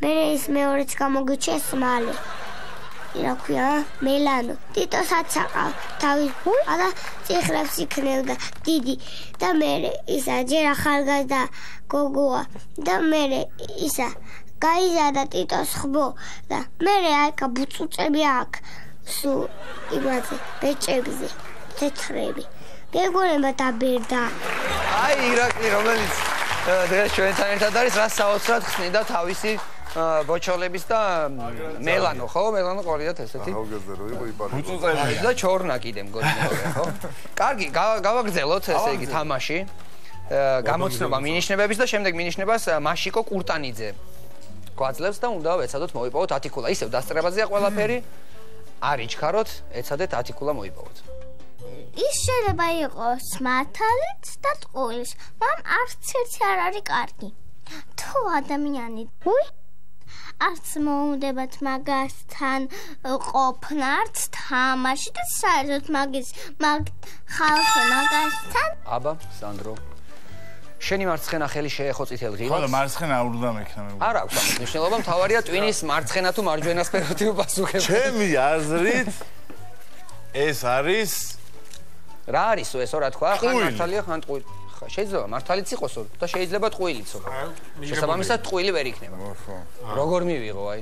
მე ის მეორეც გამოგვიჩეს მალე რა ქვია მელანო ტიტოსაც აყავ თავის და ციხლებს იქნევდა დიდი და მე ისა ჯერ ახალგაზრდა გოგოა და მე ისა გაიზარდა ტიტოს ხბო და მე აიქა ბუწუწები აქ სულ იმაზე ბეჭებზე თეთრები გეგონება დაბერდა აი ირაკლი რომელიც დღეს ჩვენთან ერთად არის რა საოცრად ხსნიდა თავისი ბოჩოლების და მელანო ხო მელანო ყოლიდათ ესეთი ბუწუწები და ჩორნა კიდე მგონი მეორე ხო კარგი გავაგრძელოთ ესე იგი თამაში გამოცნობა მინიშნებების და შემდეგ მინიშნებას მაშიკო კურტანიძე გვაძლევს და უნდა ეცადოთ მოიპოვოთ 10 ქულა ისევ დასწრებაზეა ყველაფერი არ იჩქაროთ ეცადეთ 10 ქულა მოიპოვოთ ის შეიძლება იყოს მართალიც და ტყუილიც მაგრამ არც ერთი არ არის კარგი თუ ადამიანი უი არც მოუნდებათ მაგასთან ყოფნა არც თამაში და საერთოდ ხალხი მაგასთან აბა სანდრო შენი მარცხენა ხელი შეეხო წითელ ღილაკს ხოლო მარცხენა არ უნდა მექნა არ აქვს ამის მნიშვნელობა მთავარია ტვინის მარცხენა თუ მარჯვენა სპეროტივი პასუხები ჩემი აზრით ეს არის რა არისო ესო რა თქვა ხან მართალია ხან ტყუილი შეიძლება მართალიც იყოსო და შეიძლება ტყუილიცო შესაბამისად ტყუილი ვერ იქნება როგორ მივიღო აი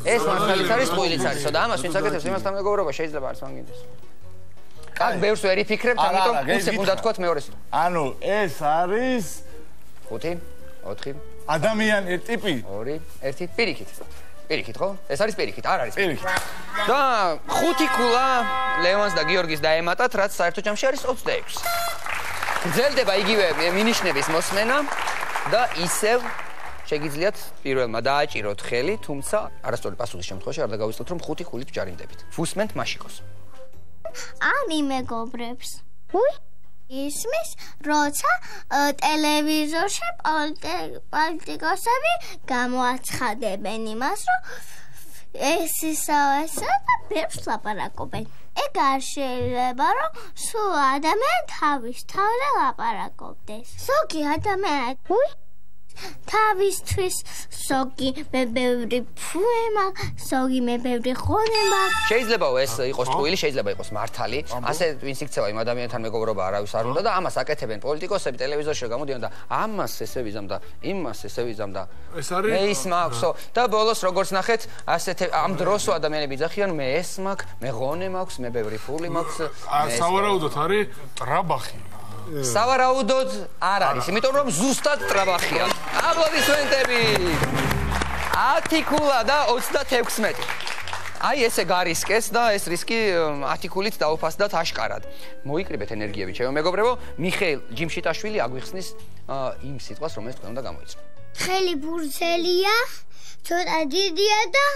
ეს მართალიც არის ტყუილიც არისო და ამას ვინც აკეთებს იმასთან მეგობრობა შეიძლება არც მაგინდეს კაც ბევრს ვერ იფიქრებთ ამიტომ უცებ უნდა თქვათ მეორეს ანუ ეს არის 5 4 ადამიანი ტიპი 2 1 პირიქით ხო ეს არის პირიქით არ არის პირიქით და 5 ქულა ლევანს და გიორგის დაემატათ რაც საერთო ჯამში არის 26 გრძელდება იგივე მინიშნების მოსმენა და ისევ შეგიძლიათ პირველმა დააჭიროთ ხელი თუმცა არასწორი პასუხის შემთხვევაში არ დაგავიწყოთ რომ 5 ქულით ვჭარიმდებით ვუსმენთ მაშიკოს ამ იმეგობრებს უი ისმის როცა ტელევიზორში პოლიტიკოსები გამოაცხადებენ იმას რომ ეს ისაა და ბევრს ლაპარაკობენ ეგ არ შეიძლება რომ სულ ადამიანი თავის თავზე ლაპარაკობდეს ზოგი ადამიანი უი თავისთვის ზოგი მე ბევრი ფუემა ზოგი მე ბევრი ხონება შეიძლება ეს იყოს ტყუილი შეიძლება იყოს მართალი ასე ვინც იქცევა იმ ადამიანთან მეგობრობა არავის არ უნდა და ამას აკეთებენ პოლიტიკოსები ტელევიზორში გამოდიან და ამას ესე ვიზამ და იმას ესე ვიზამ და ეს არის მე ის მაქვსო და ბოლოს როგორც ნახეთ ასეთ ამ დროსო ადამიანები იძახიან მე ეს მაქვს მე ღონე მაქვს მე ბევრი ფული მაქვს სავარაუდოდ არის ტრაბახი სავარაუდოდ არ არის იმიტომ რომ ზუსტად ტრაბახია აპლოდისმენტები 10 ქულა და 36 აი ესე გარისკეს და ეს რისკი 10 ქულით დაუფასდათ აშკარად მოიკრიბეთ ენერგიები ჩემო მეგობრებო მიხეილ ჯიმშიტაშვილი აგვიხსნის იმ სიტყვას რომელიც თქვენ უნდა გამოიწვიოთ ხელი ბურძელია ცოტა დიდია და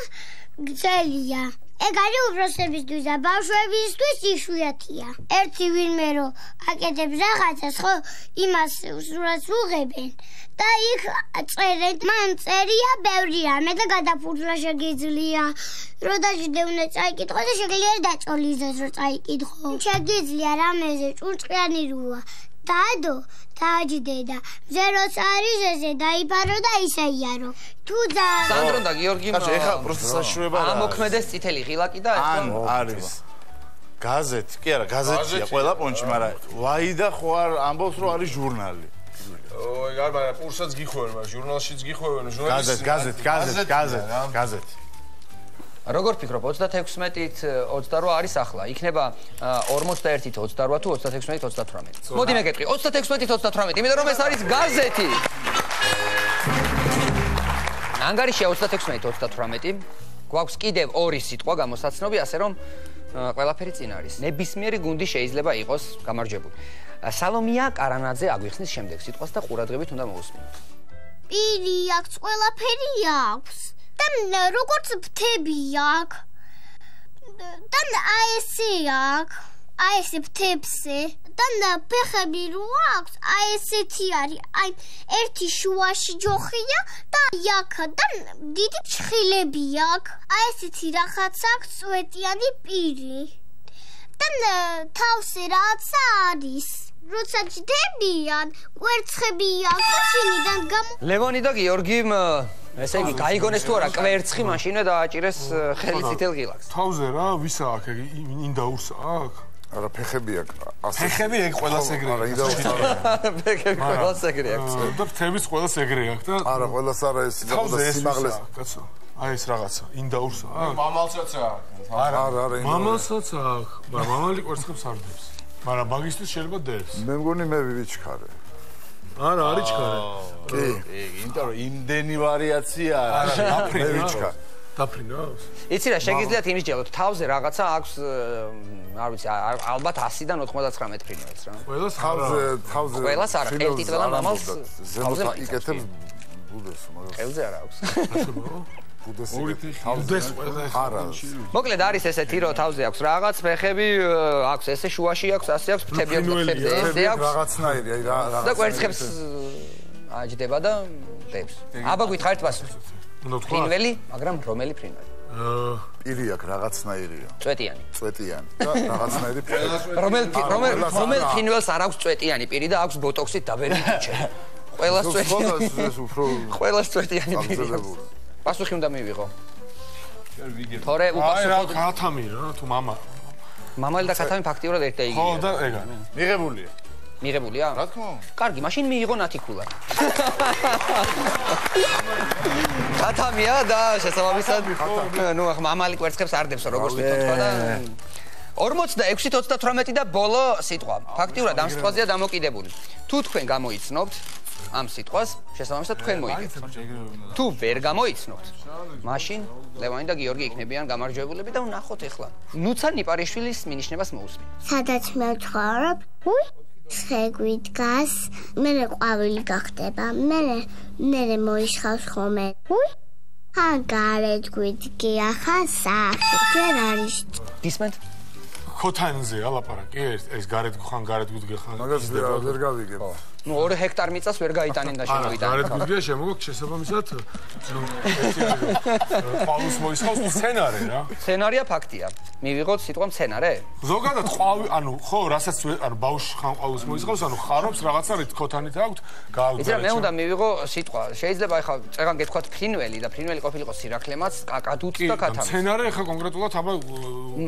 გრძელია ეგ არის უბრალოდისთვის და ბავშვებისთვის იშვიათია. ერთი ვინმე რომ აკეთებს რაღაცას, ხო, იმას სურათს უღებენ და იქ წერენ, მან წერია ბევრი რამე და გადაფურცვა შეგიძლია. რო დაждდე უნდა წაიკითხო და შეგიძლია დაწოლიზოს რო წაიკითხო. შეგიძლია რამეზე ჭურჭყიანი როა. დადო დაჯდე და ზეროც არის ესე დაიფარო და ისე იარო. თუ და სანდრო და გიორგი ეხა პროცესს საშუალება რა ამოქმედეს წითელი ღილაკი და ანუ არის გაზეთი, კი არა, გაზეთია ყველა პონჩი, მაგრამ ვაიდა ხო არ ამბობს რომ არის ჟურნალი. ოი, არა, პურსაც გიხვევენ, მაგრამ ჟურნალშიც გიხვევენ, ჟურნალისტი. გაზეთი. როგორ ფიქრობ 36-ით 28 არის ახლა იქნება 41-ით 28 თუ 36-ით 38 მოდი მეკეთრი 36-ით 38 იმიტომ რომ ეს არის გაზეთი ანგარიშია 36-38. გვაქვს კიდევ 2 სიტყვა გამოსაცნობი, ასე რომ ყველაფერი წინ არის. ნებისმიერი გუნდი შეიძლება იყოს გამარჯვებული. სალომია კარანაძე აგვიხსნის შემდეგ სიტყვას და ყურადღებით უნდა მოусმინოთ. პირი აქვს, ყველაფერი აქვს. და როგორც ფრთები აქვს. და აი ესე აქვს. აი ესე ფრთებზე. და ფეხები რო აქვს, აი ესეთი არის. აი ერთი შუაში ჯოხია და იაკა და დიდი ჩხილები აქვს. აი ესეთი რაღაც აქვს წვეტიანი პირი. და თავზე რაცა არის. როცა ჯდებიან, კვერცხები აქვს და შინიდან ლევონი და გიორგიმ ესე იგი გაიგონეს თუ არა კვერცხი მაშინვე დააჭირეს ხელი წითელ ღილაკს. თავზე რა, ვისა აქ ინდაურს აქ? არა, ფეხები აქ. ფეხები ეგ ყველას ეგრე. არა, ინდაურს არა. ფეხები ყველას ეგრე აქვს. და ფრთების ყველას ეგრე აქვს და არა, ყველას არა ეს სიმაღლეს. კაცო. აი ეს რაღაცა, ინდაურს აქ. მამალსაც აქვს. არა, არა, მამალსაც აქ. მაგრამ მამალი კვერცხებს არ დებს. მაგრამ მაგისტრის შეიძლება დებს. მე მგონი მე ვიჩქარე. არა, არის ჩქარე. კი. იმიტომ რომ იმდენი ვარიაცია არის. მე ვიჩქარე. დაფრინავს? იცი რა, შეგიძლიათ იმის ჯელოთ, თავზე რაღაცა აქვს, არ ვიცი, ალბათ 100-დან 99 ფრინველს რა. ყველას თავზე ყველას არა, ერთი თვლა მამალს ზემოთ იკეთებს ბუდეს, მაგრამ ყელზე არ აქვს. ბუდეს ბუდეს ყველა არა. მოკლედ არის ესეთი რომ თავზე აქვს რაღაც ფეხები, აქვს ესე შუაში აქვს, ასე აქვს ფრთები აქვს და ფეხებზე ესე აქვს. რაღაცნაირი, აი რაღაცა. და კვერცხებს აჯდება და დებს. აბა გითხარით პასუხი. ფრინველი, მაგრამ რომელი ფრინველი? პირი აქ რაღაცნაირია. წვეტიანი. წვეტიანი და რაღაცნაირი პირი. რომელ ფრინველს არ აქვს წვეტიანი პირი და აქვს ბოტოქსით დაბერილი ტუჩე? ყველას წვეტიანი. ყველას წვეტიანი პირი აქვს. პასუხი უნდა მივიღო. თორე უპასუხოდ ქათამი რა, თუ მამა. მამალი და ქათამი ფაქტიურად ერთ და იგივეა. ხო და ეგა. მიღებულია. მიღებულია? რა თქმა უნდა. კარგი, მაშინ მიიღო ნათიკულა. ქათამია და შესაბამისად, ნუ ახ მამალი კვერცხებს არ დებს როგორც ვიტყვა და 46-38 და ბოლო სიტყვა. ფაქტიურად ამ სიტყვაზეა დამოკიდებული. თუ თქვენ გამოიცნობთ ამ სიტყვას, შესაბამისად თქვენ მოიგებთ. თუ ვერ გამოიცნობთ, მაშინ ლევანი და გიორგი იქნებიან გამარჯვებულები და ვნახოთ ახლა. ნუცა ნიპარიშვილის მინიშნებას მოусმინთ. სადაც მე ვცხოვრობ, ხეგვი დგას, მე ყვავილი გახდება, მე მოიშხავს ხოლმე. ან გარეთ გვიდგე ახლა სახე, ვერ არის. გისმენთ? ქოთანზეა ლაპარაკი, ეს გარეთ ხან გარეთ გვიდგე ხან. მაგას ვერ გავიგებ. ნუ 2 ჰექტარ მიწას ვერ გაიტანენ და შემოიტანენ. გარეთ გვიდგე შემოგაქვს შესაბამისად, ნუ ყვავის მოისხავს სცენარე რა. სცენარია ფაქტია. მივიღოთ სიტყვა სცენარე? ზოგადად ყვავი, ანუ ხო, რასაც ანუ ბავშვი ხან ყვავის მოისხავს, ანუ ხარობს რაღაცა რით ქოთანით აქვს, გააქვს. იცი რა, მე უნდა მივიღო სიტყვა. შეიძლება ახლა წეგან გეთქვათ ფრინველი და ფრინველი ყოფილიყო სირაქლემაც, კაკადუც და ქათამი. სცენარე ახლა კონკრეტულად აბა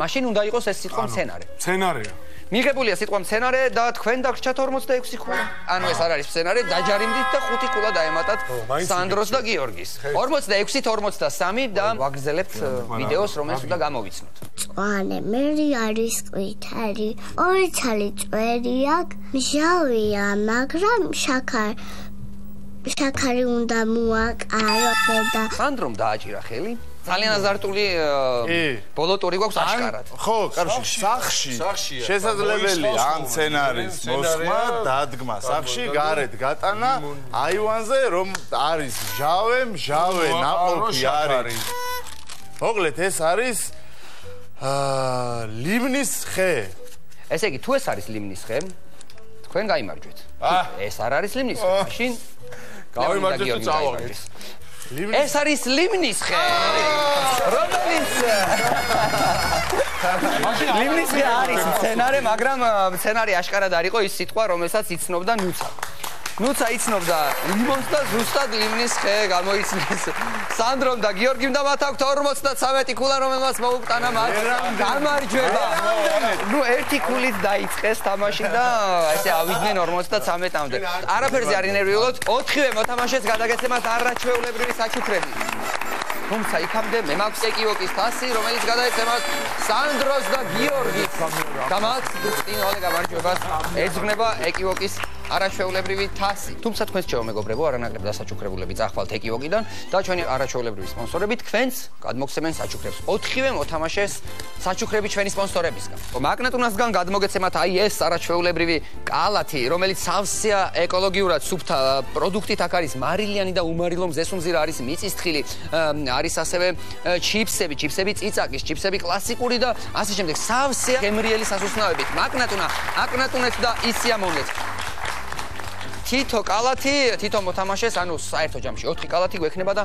მაშინ უნდა იყოს ეს სიტყვა სცენარე. სცენარეა. მიღებულია სიტყვა სცენარე და თქვენ დაგრჩათ 46 ქულა. ანუ ეს არ არის სცენარე, დაჯარიმდით და 5 ქულა დაემატათ სანდროს და გიორგის. 46-43 და ვაგრძელებთ ვიდეოს, რომელს უნდა გამოვიცნოთ. მწვანე მერი არის ყვითელი, ორი ცალი წვერი აქვს, მჟავია, მაგრამ შაქარი უნდა მოაკარო და სანდრომ დააჭირა ხელი. ძალიან აზარტული ბოლო ტური გვაქვს აშკარად. ხო, კაროში, სახში შესაძლებელია ამ სცენარის მოსხმა, დადგმა სახში, გარეთ გატანა აივანზე, რომ არის მჟავე, ნაყოფი არის. მოკლედ ეს არის ლიმნის ხე. ესე იგი, თუ ეს არის ლიმნის ხე, თქვენ გაიმარჯვეთ. ეს არ არის ლიმნის ხე, მაშინ გავიმარჯვეთ და წავაგეთ. ეს არის ლიმნის ხე. რომელიც ლიმნის ხე არის სცენარე, მაგრამ სცენარი აშკარად არ იყო ის სიტყვა, რომელსაც იცნობდა ნუცა. ნუცა იცნობდა ლიმონს და ზუსტად ლიმნის ხე გამოიცნეს სანდრომ და გიორგიმ და მათ აქვთ 53 ქულა, რომელმაც მოუყტანა მათ გამარჯვება. ნუ ერთი ქულით დაიწყეს თამაში და ესე ავიდნენ 53-მდე. არაფერზე არ ინერვიულოთ, 4-ვე მოთამაშეს გადაგეცემათ არაჩვეულებრივი საჩუქრები. თუმცა იქამდე მე მაქვს ეკივოკის თასი, რომელიც გადაეცემათ სანდროს და გიორგის. და მათ წინ გამარჯვებას ეძღვნება ეკივოკის არაჩვეულებრივი თასი. თუმცა თქვენს ჩემო მეგობრებო, არანაკლებ დასაჩუქრებულები წახვალთ ეკივოკიდან და ჩვენი არაჩვეულებრივი სპონსორები თქვენს გადმოგცემენ საჩუქრებს. 4-ვე მოთამაშეს საჩუქრები ჩვენი სპონსორებისგან. მაგნატუნასგან გადმოგეცემათ აი ეს არაჩვეულებრივი კალათი, რომელიც სავსეა ეკოლოგიურად სუფთა პროდუქტით, აქ არის მარილიანი და უმარილო მზესუმზირა, არის მიწისთხილი, არის ასევე ჩიფსები, წიწაკის, ჩიფსები კლასიკური და ასე შემდეგ. სავსეა გემრიელი სასუსნაოებით. აკნატუნეთ და ისიამოვნეთ. თითო კალათი, თითო მოთამაშეს, ანუ საერთო ჯამში 4 კალათი გვექნება და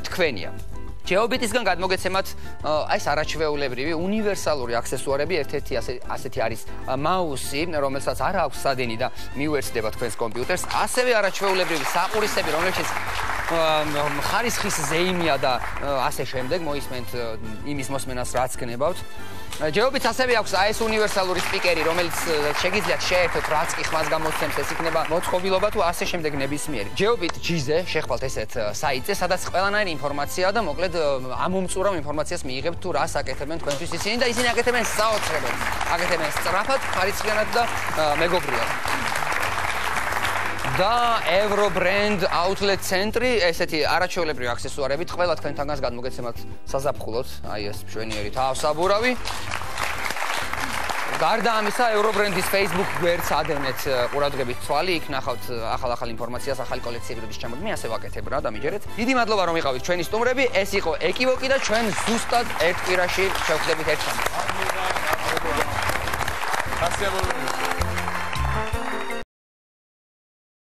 თქვენია. ჯეობიტისგან გადმოგეცემათ აი ეს არაჩვეულებრივი უნივერსალური აქსესუარები, ერთ-ერთი ასეთი არის მაუსი, რომელსაც არ აქვს სადენი და მიუერთდება თქვენს კომპიუტერს, ასევე არაჩვეულებრივი საყურისები, რომელშიც ხარისხის ზეიმია და ასე შემდეგ, მოისმენთ იმის მოსმენას, რაც გნებავთ. ჯეობიტს ასევე აქვს აი ეს უნივერსალური სპიკერი, რომელიც შეგიძლიათ შეერთოთ, რაც კი ხმას გამოსცემს, ეს იქნება მოწყობილობა თუ ასე შემდეგ ნებისმიერი. ჯეობიტ G-ზე შეხვალთ ესეთ საიტზე, სადაც ყველანაირი ინფორმაცია და მოკლედ ამომწურავ ინფორმაციას მიიღებთ თუ რას აკეთებენ თქვენთვის ისინი და ისინი აკეთებენ საოცრებად. აკეთებენ სწრაფად, ხარისხიანად და მეგობრულად. და Eurobrand Outlet ცენტრი, ესეთი არაჩვეულებრივი აქსესუარებით ყველა თქვენთანგანს გადმოგეცემათ საზაფხულოდ, აი ეს მშვენიერი თავსაბურავი. გარდა ამისა, Eurobrand-ის Facebook გვერდს ადევნეთ ყურადღებით თვალი, იქ ნახავთ ახალ ინფორმაციას, ახალი კოლექციების ჩამოდგ. მე ასე ვაკეთებ რა და მიჯერეთ. დიდი მადლობა რომ იყავით ჩვენი სტუმრები. ეს იყო ეკივოკი და ჩვენ ზუსტად ერთ კვირაში შევხვდებით ერთმანეთს.